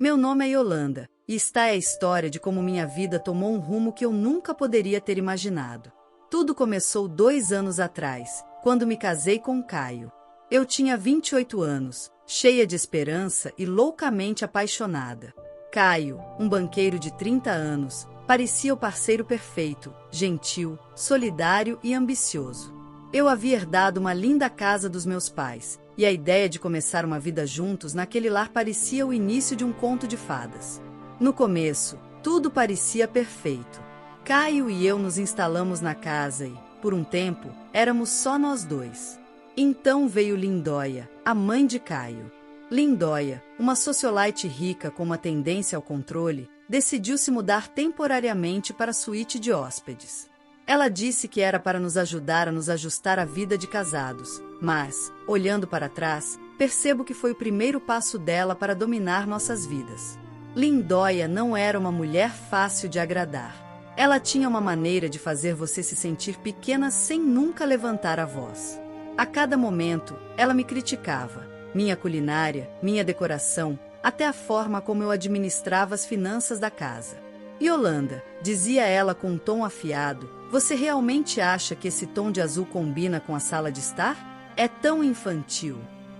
Meu nome é Yolanda, e está a história de como minha vida tomou um rumo que eu nunca poderia ter imaginado. Tudo começou 2 anos atrás, quando me casei com Caio. Eu tinha 28 anos, cheia de esperança e loucamente apaixonada. Caio, um banqueiro de 30 anos, parecia o parceiro perfeito, gentil, solidário e ambicioso. Eu havia herdado uma linda casa dos meus pais, e a ideia de começar uma vida juntos naquele lar parecia o início de um conto de fadas. No começo, tudo parecia perfeito. Caio e eu nos instalamos na casa e, por um tempo, éramos só nós dois. Então veio Lindóia, a mãe de Caio. Lindóia, uma socialite rica com uma tendência ao controle, decidiu se mudar temporariamente para a suíte de hóspedes. Ela disse que era para nos ajudar a nos ajustar à vida de casados, mas, olhando para trás, percebo que foi o primeiro passo dela para dominar nossas vidas. Lindóia não era uma mulher fácil de agradar. Ela tinha uma maneira de fazer você se sentir pequena sem nunca levantar a voz. A cada momento, ela me criticava. Minha culinária, minha decoração, até a forma como eu administrava as finanças da casa. Yolanda, dizia ela com um tom afiado, você realmente acha que esse tom de azul combina com a sala de estar? É tão infantil.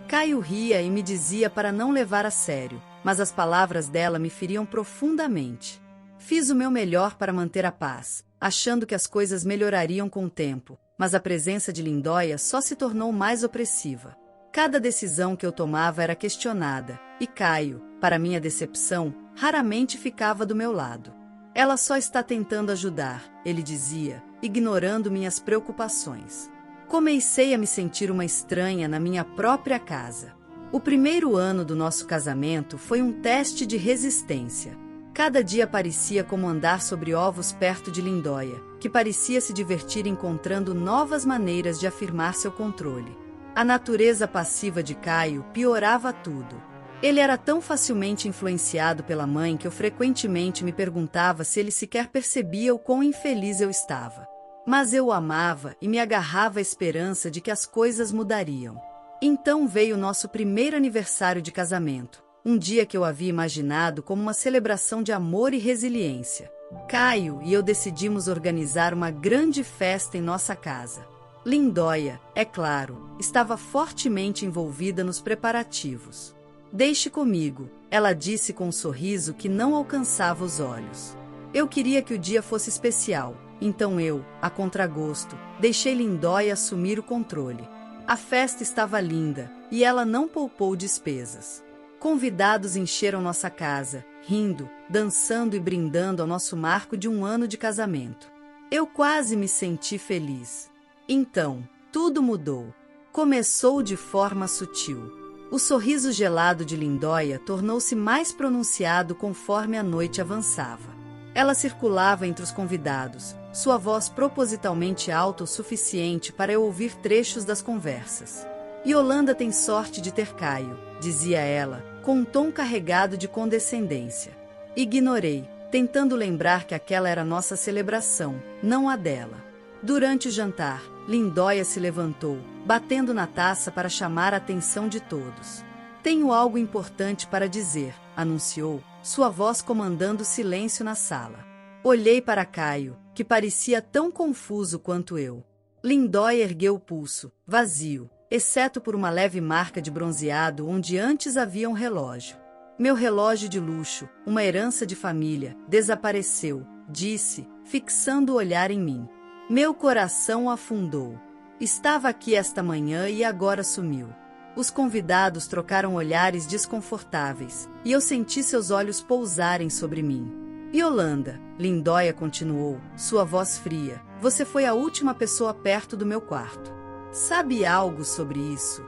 Caio ria e me dizia para não levar a sério, mas as palavras dela me feriam profundamente. Fiz o meu melhor para manter a paz, achando que as coisas melhorariam com o tempo, mas a presença de Lindóia só se tornou mais opressiva. Cada decisão que eu tomava era questionada, e Caio, para minha decepção, raramente ficava do meu lado. Ela só está tentando ajudar, ele dizia, ignorando minhas preocupações. Comecei a me sentir uma estranha na minha própria casa. O primeiro ano do nosso casamento foi um teste de resistência. Cada dia parecia como andar sobre ovos perto de Lindóia, que parecia se divertir encontrando novas maneiras de afirmar seu controle. A natureza passiva de Caio piorava tudo. Ele era tão facilmente influenciado pela mãe que eu frequentemente me perguntava se ele sequer percebia o quão infeliz eu estava. Mas eu o amava e me agarrava à esperança de que as coisas mudariam. Então veio o nosso primeiro aniversário de casamento, um dia que eu havia imaginado como uma celebração de amor e resiliência. Caio e eu decidimos organizar uma grande festa em nossa casa. Lindóia, é claro, estava fortemente envolvida nos preparativos. Deixe comigo, ela disse com um sorriso que não alcançava os olhos. Eu queria que o dia fosse especial, então eu, a contragosto, deixei Lindóia assumir o controle. A festa estava linda, e ela não poupou despesas. Convidados encheram nossa casa, rindo, dançando e brindando ao nosso marco de 1 ano de casamento. Eu quase me senti feliz. Então, tudo mudou. Começou de forma sutil. O sorriso gelado de Lindóia tornou-se mais pronunciado conforme a noite avançava. Ela circulava entre os convidados, sua voz propositalmente alta o suficiente para eu ouvir trechos das conversas. Yolanda tem sorte de ter Caio, dizia ela, com um tom carregado de condescendência. Ignorei, tentando lembrar que aquela era nossa celebração, não a dela. Durante o jantar, Lindóia se levantou, batendo na taça para chamar a atenção de todos. Tenho algo importante para dizer, anunciou, sua voz comandando o silêncio na sala. Olhei para Caio, que parecia tão confuso quanto eu. Lindóia ergueu o pulso, vazio, exceto por uma leve marca de bronzeado onde antes havia um relógio. Meu relógio de luxo, uma herança de família, desapareceu, disse, fixando o olhar em mim. Meu coração afundou. Estava aqui esta manhã e agora sumiu. Os convidados trocaram olhares desconfortáveis, e eu senti seus olhos pousarem sobre mim. Yolanda, Lindóia continuou, sua voz fria, você foi a última pessoa perto do meu quarto. Sabe algo sobre isso?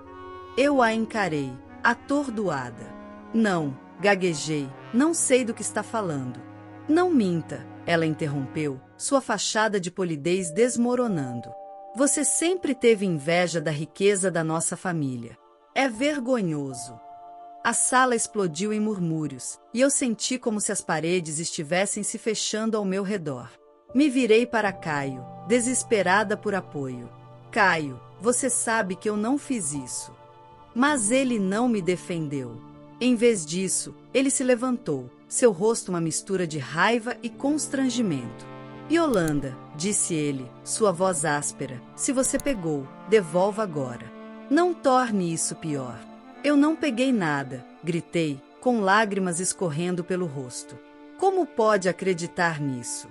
Eu a encarei, atordoada. Não, gaguejei, não sei do que está falando. Não minta, ela interrompeu, sua fachada de polidez desmoronando. Você sempre teve inveja da riqueza da nossa família. É vergonhoso. A sala explodiu em murmúrios, e eu senti como se as paredes estivessem se fechando ao meu redor. Me virei para Caio, desesperada por apoio. Caio, você sabe que eu não fiz isso. Mas ele não me defendeu. Em vez disso, ele se levantou, seu rosto uma mistura de raiva e constrangimento. Yolanda, disse ele, sua voz áspera, se você pegou, devolva agora. Não torne isso pior. Eu não peguei nada, gritei, com lágrimas escorrendo pelo rosto. Como pode acreditar nisso?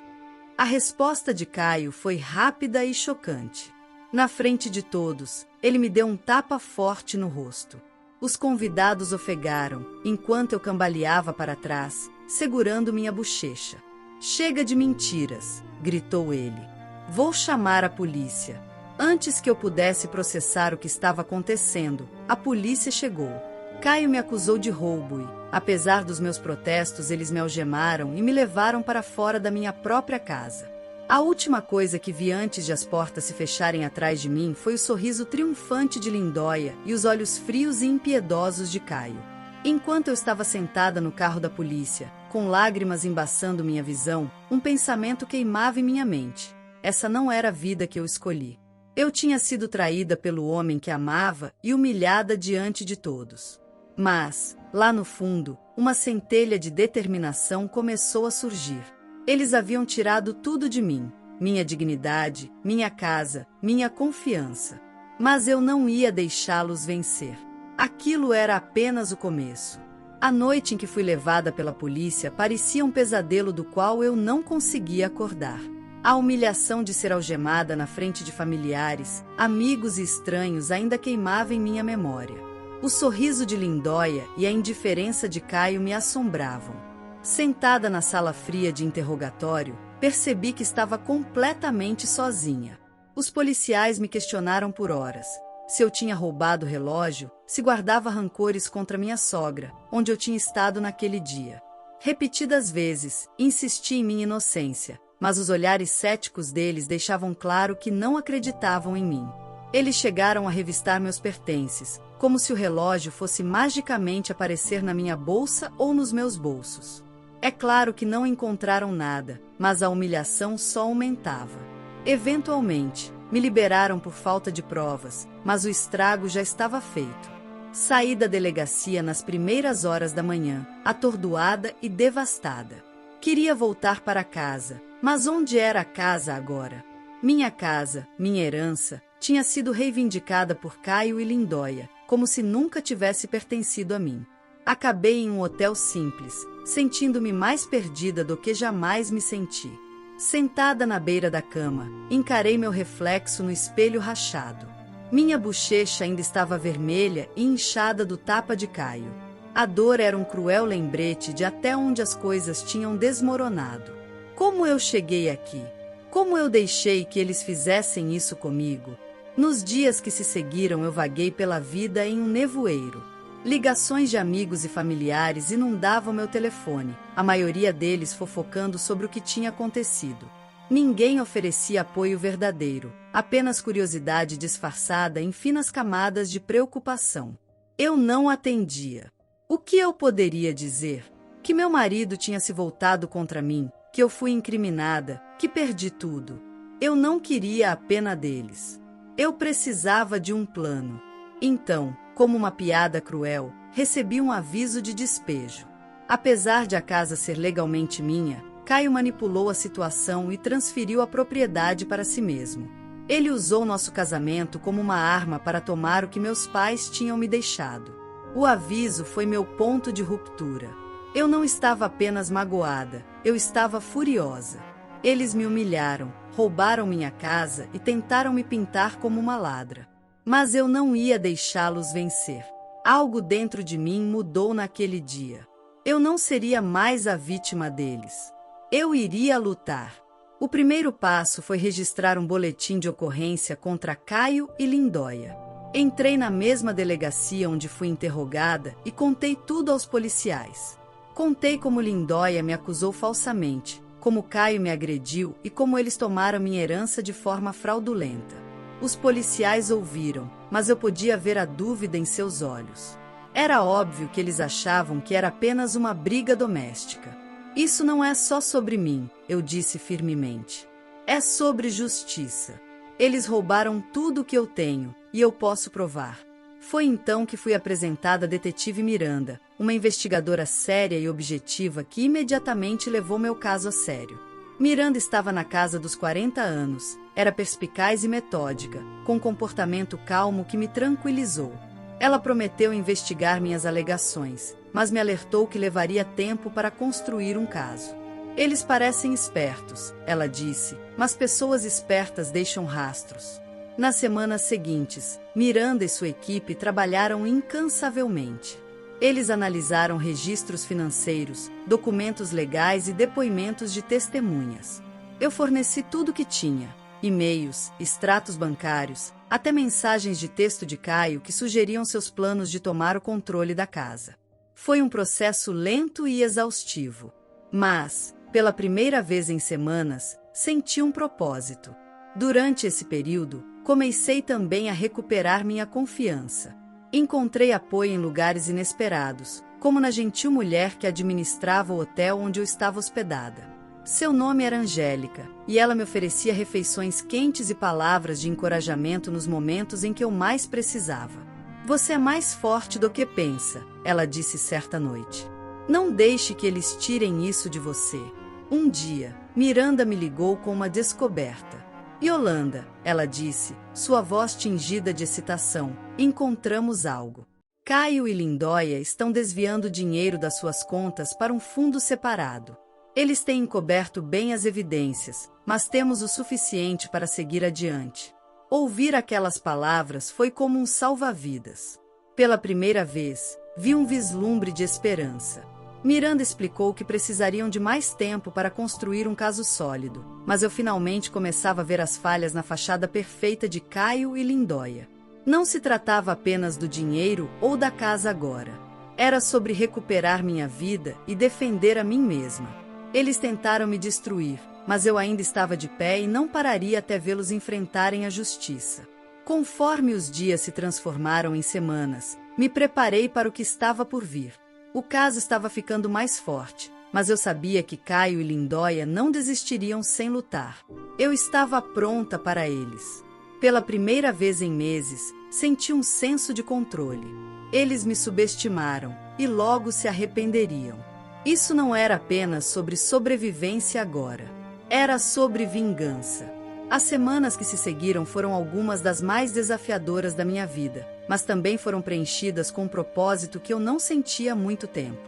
A resposta de Caio foi rápida e chocante. Na frente de todos, ele me deu um tapa forte no rosto. Os convidados ofegaram, enquanto eu cambaleava para trás, segurando minha bochecha. Chega de mentiras, gritou ele. Vou chamar a polícia. Antes que eu pudesse processar o que estava acontecendo, a polícia chegou. Caio me acusou de roubo e, apesar dos meus protestos, eles me algemaram e me levaram para fora da minha própria casa. A última coisa que vi antes de as portas se fecharem atrás de mim foi o sorriso triunfante de Lindóia e os olhos frios e impiedosos de Caio. Enquanto eu estava sentada no carro da polícia, com lágrimas embaçando minha visão, um pensamento queimava em minha mente. Essa não era a vida que eu escolhi. Eu tinha sido traída pelo homem que amava e humilhada diante de todos. Mas, lá no fundo, uma centelha de determinação começou a surgir. Eles haviam tirado tudo de mim, minha dignidade, minha casa, minha confiança. Mas eu não ia deixá-los vencer. Aquilo era apenas o começo. A noite em que fui levada pela polícia parecia um pesadelo do qual eu não conseguia acordar. A humilhação de ser algemada na frente de familiares, amigos e estranhos ainda queimava em minha memória. O sorriso de Lindóia e a indiferença de Caio me assombravam. Sentada na sala fria de interrogatório, percebi que estava completamente sozinha. Os policiais me questionaram por horas. Se eu tinha roubado o relógio, se guardava rancores contra minha sogra, onde eu tinha estado naquele dia. Repetidas vezes, insisti em minha inocência, mas os olhares céticos deles deixavam claro que não acreditavam em mim. Eles chegaram a revistar meus pertences, como se o relógio fosse magicamente aparecer na minha bolsa ou nos meus bolsos. É claro que não encontraram nada, mas a humilhação só aumentava. Eventualmente, me liberaram por falta de provas, mas o estrago já estava feito. Saí da delegacia nas primeiras horas da manhã, atordoada e devastada. Queria voltar para casa, mas onde era a casa agora? Minha casa, minha herança, tinha sido reivindicada por Caio e Lindóia, como se nunca tivesse pertencido a mim. Acabei em um hotel simples, sentindo-me mais perdida do que jamais me senti. Sentada na beira da cama, encarei meu reflexo no espelho rachado. Minha bochecha ainda estava vermelha e inchada do tapa de Caio. A dor era um cruel lembrete de até onde as coisas tinham desmoronado. Como eu cheguei aqui? Como eu deixei que eles fizessem isso comigo? Nos dias que se seguiram eu vaguei pela vida em um nevoeiro. Ligações de amigos e familiares inundavam meu telefone, a maioria deles fofocando sobre o que tinha acontecido. Ninguém oferecia apoio verdadeiro, apenas curiosidade disfarçada em finas camadas de preocupação. Eu não atendia. O que eu poderia dizer? Que meu marido tinha se voltado contra mim, que eu fui incriminada, que perdi tudo. Eu não queria a pena deles. Eu precisava de um plano. Então, como uma piada cruel, recebi um aviso de despejo. Apesar de a casa ser legalmente minha, Caio manipulou a situação e transferiu a propriedade para si mesmo. Ele usou nosso casamento como uma arma para tomar o que meus pais tinham me deixado. O aviso foi meu ponto de ruptura. Eu não estava apenas magoada, eu estava furiosa. Eles me humilharam, roubaram minha casa e tentaram me pintar como uma ladra. Mas eu não ia deixá-los vencer. Algo dentro de mim mudou naquele dia. Eu não seria mais a vítima deles. Eu iria lutar. O primeiro passo foi registrar um boletim de ocorrência contra Caio e Lindóia. Entrei na mesma delegacia onde fui interrogada e contei tudo aos policiais. Contei como Lindóia me acusou falsamente, como Caio me agrediu e como eles tomaram minha herança de forma fraudulenta. Os policiais ouviram, mas eu podia ver a dúvida em seus olhos. Era óbvio que eles achavam que era apenas uma briga doméstica. Isso não é só sobre mim, eu disse firmemente. É sobre justiça. Eles roubaram tudo o que eu tenho, e eu posso provar. Foi então que fui apresentada a detetive Miranda, uma investigadora séria e objetiva que imediatamente levou meu caso a sério. Miranda estava na casa dos 40 anos, era perspicaz e metódica, com um comportamento calmo que me tranquilizou. Ela prometeu investigar minhas alegações, mas me alertou que levaria tempo para construir um caso. Eles parecem espertos, ela disse, mas pessoas espertas deixam rastros. Nas semanas seguintes, Miranda e sua equipe trabalharam incansavelmente. Eles analisaram registros financeiros, documentos legais e depoimentos de testemunhas. Eu forneci tudo o que tinha: e-mails, extratos bancários, até mensagens de texto de Caio que sugeriam seus planos de tomar o controle da casa. Foi um processo lento e exaustivo. Mas, pela primeira vez em semanas, senti um propósito. Durante esse período, comecei também a recuperar minha confiança. Encontrei apoio em lugares inesperados, como na gentil mulher que administrava o hotel onde eu estava hospedada. Seu nome era Angélica, e ela me oferecia refeições quentes e palavras de encorajamento nos momentos em que eu mais precisava. "Você é mais forte do que pensa", ela disse certa noite. "Não deixe que eles tirem isso de você." Um dia, Miranda me ligou com uma descoberta. "Yolanda", ela disse, sua voz tingida de excitação, "encontramos algo. Caio e Lindóia estão desviando dinheiro das suas contas para um fundo separado. Eles têm encoberto bem as evidências, mas temos o suficiente para seguir adiante." Ouvir aquelas palavras foi como um salva-vidas. Pela primeira vez, vi um vislumbre de esperança. Miranda explicou que precisariam de mais tempo para construir um caso sólido, mas eu finalmente começava a ver as falhas na fachada perfeita de Caio e Lindóia. Não se tratava apenas do dinheiro ou da casa agora. Era sobre recuperar minha vida e defender a mim mesma. Eles tentaram me destruir, mas eu ainda estava de pé e não pararia até vê-los enfrentarem a justiça. Conforme os dias se transformaram em semanas, me preparei para o que estava por vir. O caso estava ficando mais forte, mas eu sabia que Caio e Lindóia não desistiriam sem lutar. Eu estava pronta para eles. Pela primeira vez em meses, senti um senso de controle. Eles me subestimaram, e logo se arrependeriam. Isso não era apenas sobre sobrevivência agora. Era sobre vingança. As semanas que se seguiram foram algumas das mais desafiadoras da minha vida, mas também foram preenchidas com um propósito que eu não sentia há muito tempo.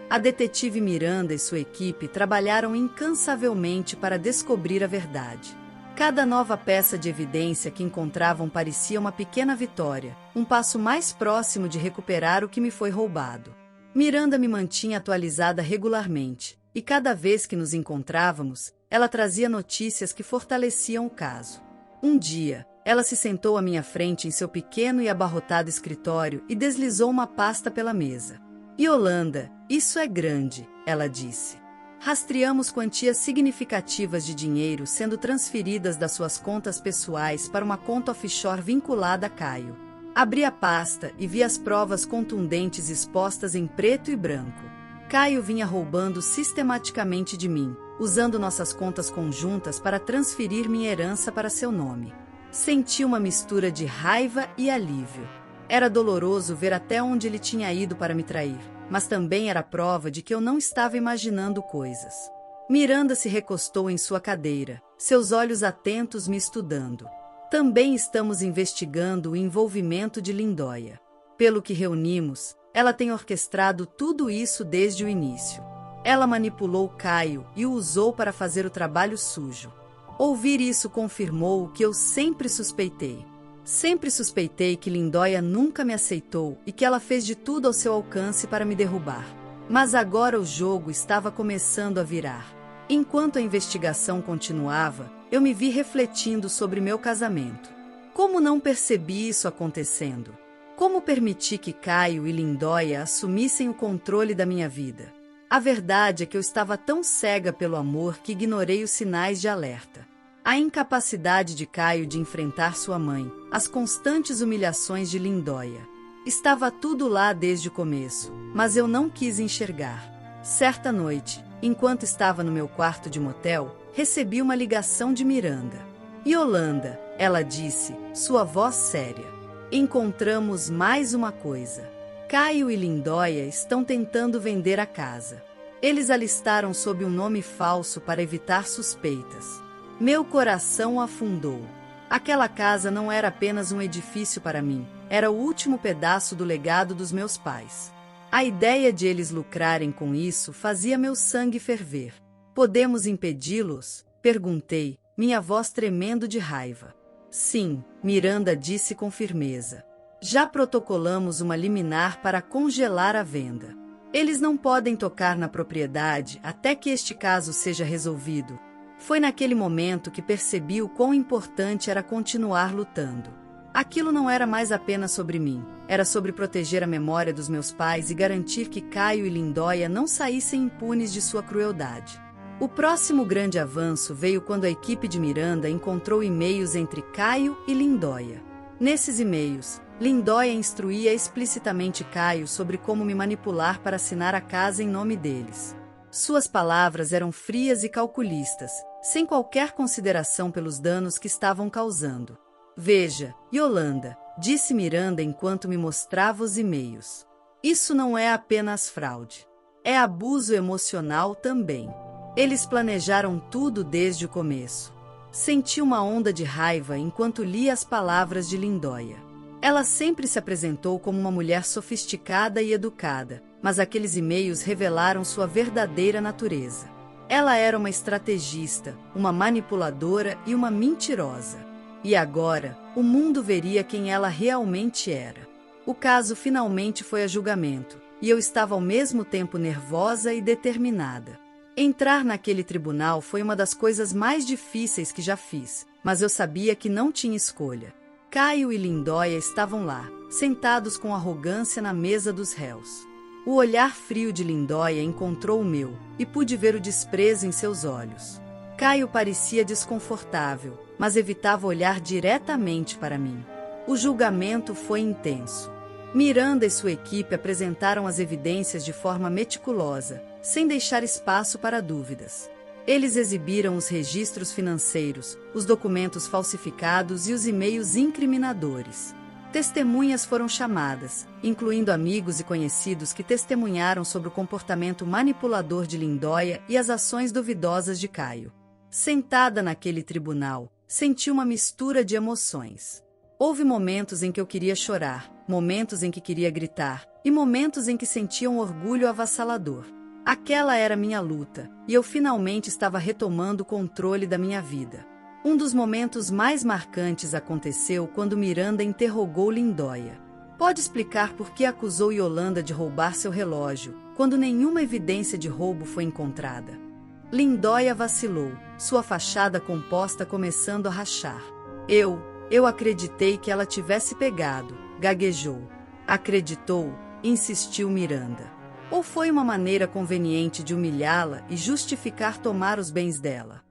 A detetive Miranda e sua equipe trabalharam incansavelmente para descobrir a verdade. Cada nova peça de evidência que encontravam parecia uma pequena vitória, um passo mais próximo de recuperar o que me foi roubado. Miranda me mantinha atualizada regularmente, e cada vez que nos encontrávamos, ela trazia notícias que fortaleciam o caso. Um dia, ela se sentou à minha frente em seu pequeno e abarrotado escritório e deslizou uma pasta pela mesa. "Yolanda, isso é grande", ela disse. "Rastreamos quantias significativas de dinheiro sendo transferidas das suas contas pessoais para uma conta offshore vinculada a Caio." Abri a pasta e vi as provas contundentes expostas em preto e branco. Caio vinha roubando sistematicamente de mim, usando nossas contas conjuntas para transferir minha herança para seu nome. Senti uma mistura de raiva e alívio. Era doloroso ver até onde ele tinha ido para me trair, mas também era prova de que eu não estava imaginando coisas. Miranda se recostou em sua cadeira, seus olhos atentos me estudando. "Também estamos investigando o envolvimento de Lindóia. Pelo que reunimos, ela tem orquestrado tudo isso desde o início. Ela manipulou Caio e o usou para fazer o trabalho sujo." Ouvir isso confirmou o que eu sempre suspeitei. Sempre suspeitei que Lindóia nunca me aceitou e que ela fez de tudo ao seu alcance para me derrubar. Mas agora o jogo estava começando a virar. Enquanto a investigação continuava, eu me vi refletindo sobre meu casamento. Como não percebi isso acontecendo? Como permiti que Caio e Lindóia assumissem o controle da minha vida? A verdade é que eu estava tão cega pelo amor que ignorei os sinais de alerta. A incapacidade de Caio de enfrentar sua mãe, as constantes humilhações de Lindóia. Estava tudo lá desde o começo, mas eu não quis enxergar. Certa noite, enquanto estava no meu quarto de motel, recebi uma ligação de Miranda. "Yolanda", ela disse, sua voz séria. Encontramos mais uma coisa. Caio e Lindóia estão tentando vender a casa. Eles a listaram sob um nome falso para evitar suspeitas. Meu coração afundou. Aquela casa não era apenas um edifício para mim, era o último pedaço do legado dos meus pais. A ideia de eles lucrarem com isso fazia meu sangue ferver. Podemos impedi-los? Perguntei, minha voz tremendo de raiva. Sim, Miranda disse com firmeza. Já protocolamos uma liminar para congelar a venda. Eles não podem tocar na propriedade até que este caso seja resolvido. Foi naquele momento que percebi o quão importante era continuar lutando. Aquilo não era mais apenas sobre mim, era sobre proteger a memória dos meus pais e garantir que Caio e Lindóia não saíssem impunes de sua crueldade. O próximo grande avanço veio quando a equipe de Miranda encontrou e-mails entre Caio e Lindóia. Nesses e-mails, Lindóia instruía explicitamente Caio sobre como me manipular para assinar a casa em nome deles. Suas palavras eram frias e calculistas, sem qualquer consideração pelos danos que estavam causando. Veja, Yolanda, disse Miranda enquanto me mostrava os e-mails. Isso não é apenas fraude. É abuso emocional também. Eles planejaram tudo desde o começo. Senti uma onda de raiva enquanto lia as palavras de Lindóia. Ela sempre se apresentou como uma mulher sofisticada e educada, mas aqueles e-mails revelaram sua verdadeira natureza. Ela era uma estrategista, uma manipuladora e uma mentirosa. E agora, o mundo veria quem ela realmente era. O caso finalmente foi a julgamento, e eu estava ao mesmo tempo nervosa e determinada. Entrar naquele tribunal foi uma das coisas mais difíceis que já fiz, mas eu sabia que não tinha escolha. Caio e Lindóia estavam lá, sentados com arrogância na mesa dos réus. O olhar frio de Lindóia encontrou o meu, e pude ver o desprezo em seus olhos. Caio parecia desconfortável, mas evitava olhar diretamente para mim. O julgamento foi intenso. Miranda e sua equipe apresentaram as evidências de forma meticulosa, sem deixar espaço para dúvidas. Eles exibiram os registros financeiros, os documentos falsificados e os e-mails incriminadores. Testemunhas foram chamadas, incluindo amigos e conhecidos que testemunharam sobre o comportamento manipulador de Lindóia e as ações duvidosas de Caio. Sentada naquele tribunal, senti uma mistura de emoções. Houve momentos em que eu queria chorar, momentos em que queria gritar, e momentos em que sentia um orgulho avassalador. Aquela era minha luta, e eu finalmente estava retomando o controle da minha vida. Um dos momentos mais marcantes aconteceu quando Miranda interrogou Lindóia. Pode explicar por que acusou Yolanda de roubar seu relógio, quando nenhuma evidência de roubo foi encontrada? Lindóia vacilou, sua fachada composta começando a rachar. Eu acreditei que ela tivesse pegado, gaguejou. Acreditou, insistiu Miranda. Ou foi uma maneira conveniente de humilhá-la e justificar tomar os bens dela?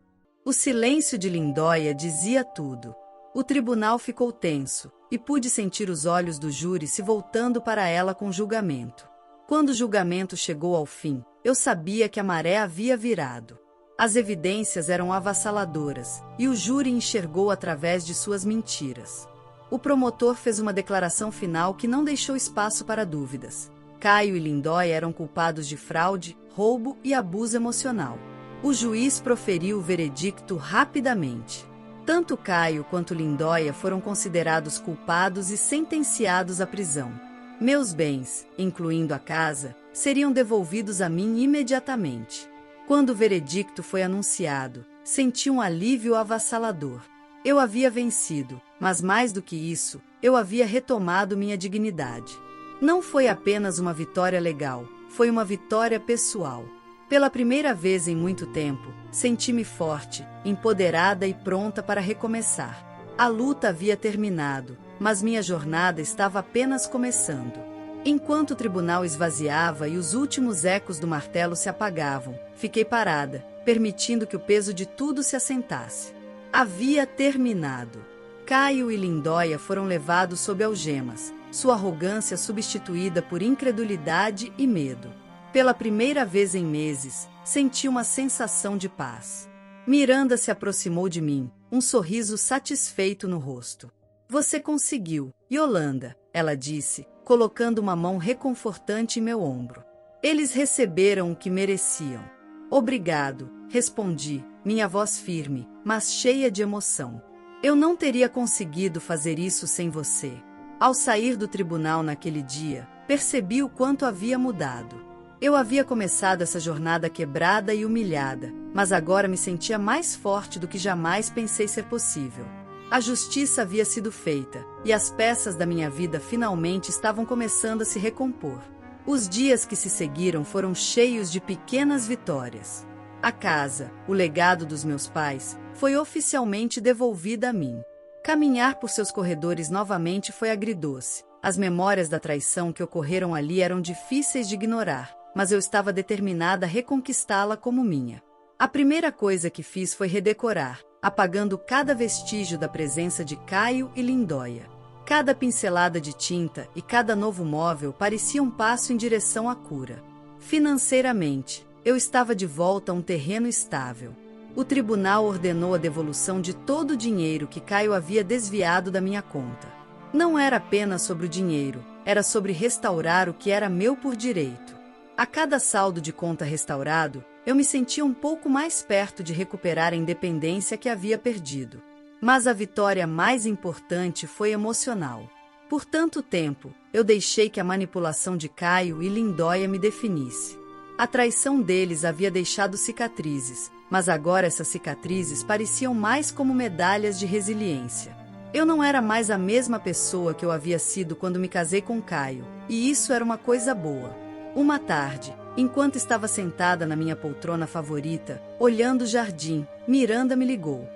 O silêncio de Lindóia dizia tudo. O tribunal ficou tenso, e pude sentir os olhos do júri se voltando para ela com julgamento. Quando o julgamento chegou ao fim, eu sabia que a maré havia virado. As evidências eram avassaladoras, e o júri enxergou através de suas mentiras. O promotor fez uma declaração final que não deixou espaço para dúvidas. Caio e Lindóia eram culpados de fraude, roubo e abuso emocional. O juiz proferiu o veredicto rapidamente. Tanto Caio quanto Lindóia foram considerados culpados e sentenciados à prisão. Meus bens, incluindo a casa, seriam devolvidos a mim imediatamente. Quando o veredicto foi anunciado, senti um alívio avassalador. Eu havia vencido, mas mais do que isso, eu havia retomado minha dignidade. Não foi apenas uma vitória legal, foi uma vitória pessoal. Pela primeira vez em muito tempo, senti-me forte, empoderada e pronta para recomeçar. A luta havia terminado, mas minha jornada estava apenas começando. Enquanto o tribunal esvaziava e os últimos ecos do martelo se apagavam, fiquei parada, permitindo que o peso de tudo se assentasse. Havia terminado. Caio e Lindóia foram levados sob algemas, sua arrogância substituída por incredulidade e medo. Pela primeira vez em meses, senti uma sensação de paz. Miranda se aproximou de mim, um sorriso satisfeito no rosto. Você conseguiu, Yolanda, ela disse, colocando uma mão reconfortante em meu ombro. Eles receberam o que mereciam. Obrigado, respondi, minha voz firme, mas cheia de emoção. Eu não teria conseguido fazer isso sem você. Ao sair do tribunal naquele dia, percebi o quanto havia mudado. Eu havia começado essa jornada quebrada e humilhada, mas agora me sentia mais forte do que jamais pensei ser possível. A justiça havia sido feita, e as peças da minha vida finalmente estavam começando a se recompor. Os dias que se seguiram foram cheios de pequenas vitórias. A casa, o legado dos meus pais, foi oficialmente devolvida a mim. Caminhar por seus corredores novamente foi agridoce. As memórias da traição que ocorreram ali eram difíceis de ignorar, mas eu estava determinada a reconquistá-la como minha. A primeira coisa que fiz foi redecorar, apagando cada vestígio da presença de Caio e Lindóia. Cada pincelada de tinta e cada novo móvel parecia um passo em direção à cura. Financeiramente, eu estava de volta a um terreno estável. O tribunal ordenou a devolução de todo o dinheiro que Caio havia desviado da minha conta. Não era apenas sobre o dinheiro, era sobre restaurar o que era meu por direito. A cada saldo de conta restaurado, eu me sentia um pouco mais perto de recuperar a independência que havia perdido. Mas a vitória mais importante foi emocional. Por tanto tempo, eu deixei que a manipulação de Caio e Lindóia me definisse. A traição deles havia deixado cicatrizes, mas agora essas cicatrizes pareciam mais como medalhas de resiliência. Eu não era mais a mesma pessoa que eu havia sido quando me casei com Caio, e isso era uma coisa boa. Uma tarde, enquanto estava sentada na minha poltrona favorita, olhando o jardim, Miranda me ligou.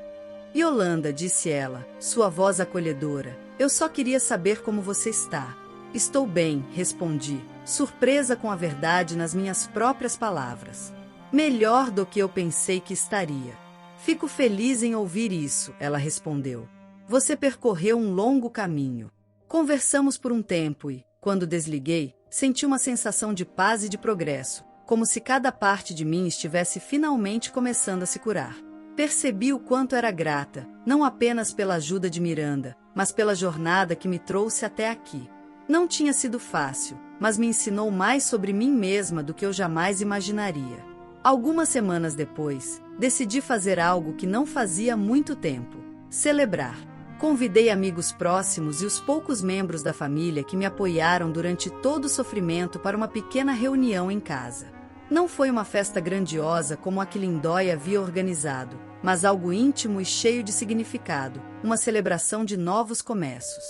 Yolanda, disse ela, sua voz acolhedora, eu só queria saber como você está. Estou bem, respondi, surpresa com a verdade nas minhas próprias palavras. Melhor do que eu pensei que estaria. Fico feliz em ouvir isso, ela respondeu. Você percorreu um longo caminho. Conversamos por um tempo e, quando desliguei, senti uma sensação de paz e de progresso, como se cada parte de mim estivesse finalmente começando a se curar. Percebi o quanto era grata, não apenas pela ajuda de Miranda, mas pela jornada que me trouxe até aqui. Não tinha sido fácil, mas me ensinou mais sobre mim mesma do que eu jamais imaginaria. Algumas semanas depois, decidi fazer algo que não fazia há muito tempo: celebrar. Convidei amigos próximos e os poucos membros da família que me apoiaram durante todo o sofrimento para uma pequena reunião em casa. Não foi uma festa grandiosa como a que Lindóia havia organizado, mas algo íntimo e cheio de significado, uma celebração de novos começos.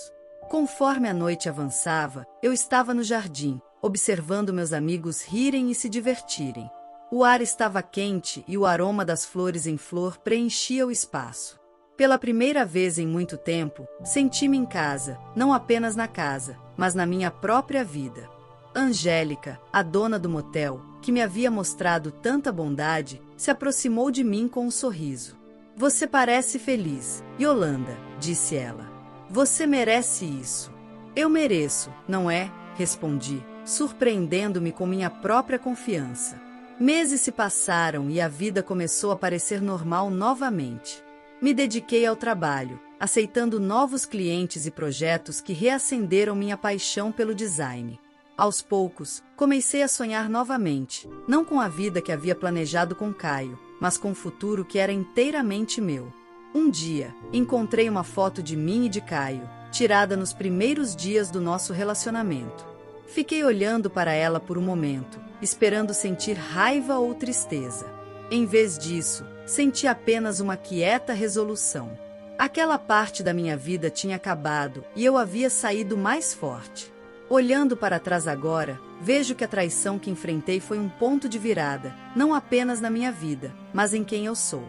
Conforme a noite avançava, eu estava no jardim, observando meus amigos rirem e se divertirem. O ar estava quente e o aroma das flores em flor preenchia o espaço. Pela primeira vez em muito tempo, senti-me em casa, não apenas na casa, mas na minha própria vida. Angélica, a dona do motel, que me havia mostrado tanta bondade, se aproximou de mim com um sorriso. Você parece feliz, Yolanda, disse ela. Você merece isso. Eu mereço, não é? Respondi, surpreendendo-me com minha própria confiança. Meses se passaram e a vida começou a parecer normal novamente. Me dediquei ao trabalho, aceitando novos clientes e projetos que reacenderam minha paixão pelo design. Aos poucos, comecei a sonhar novamente, não com a vida que havia planejado com Caio, mas com um futuro que era inteiramente meu. Um dia, encontrei uma foto de mim e de Caio, tirada nos primeiros dias do nosso relacionamento. Fiquei olhando para ela por um momento, esperando sentir raiva ou tristeza. Em vez disso, senti apenas uma quieta resolução. Aquela parte da minha vida tinha acabado e eu havia saído mais forte. Olhando para trás agora, vejo que a traição que enfrentei foi um ponto de virada, não apenas na minha vida, mas em quem eu sou.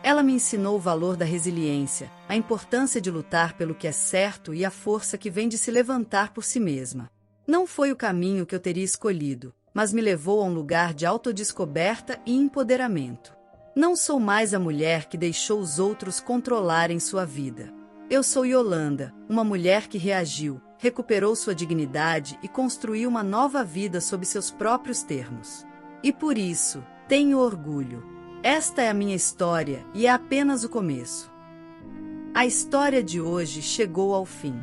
Ela me ensinou o valor da resiliência, a importância de lutar pelo que é certo e a força que vem de se levantar por si mesma. Não foi o caminho que eu teria escolhido, mas me levou a um lugar de autodescoberta e empoderamento. Não sou mais a mulher que deixou os outros controlarem sua vida. Eu sou Yolanda, uma mulher que reagiu, recuperou sua dignidade e construiu uma nova vida sob seus próprios termos. E por isso, tenho orgulho. Esta é a minha história e é apenas o começo. A história de hoje chegou ao fim.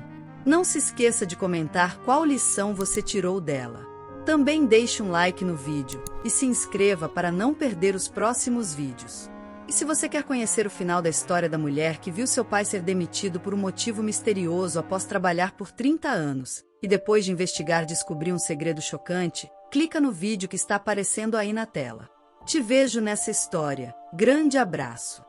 Não se esqueça de comentar qual lição você tirou dela. Também deixe um like no vídeo e se inscreva para não perder os próximos vídeos. E se você quer conhecer o final da história da mulher que viu seu pai ser demitido por um motivo misterioso após trabalhar por 30 anos, e depois de investigar descobrir um segredo chocante, clica no vídeo que está aparecendo aí na tela. Te vejo nessa história. Grande abraço!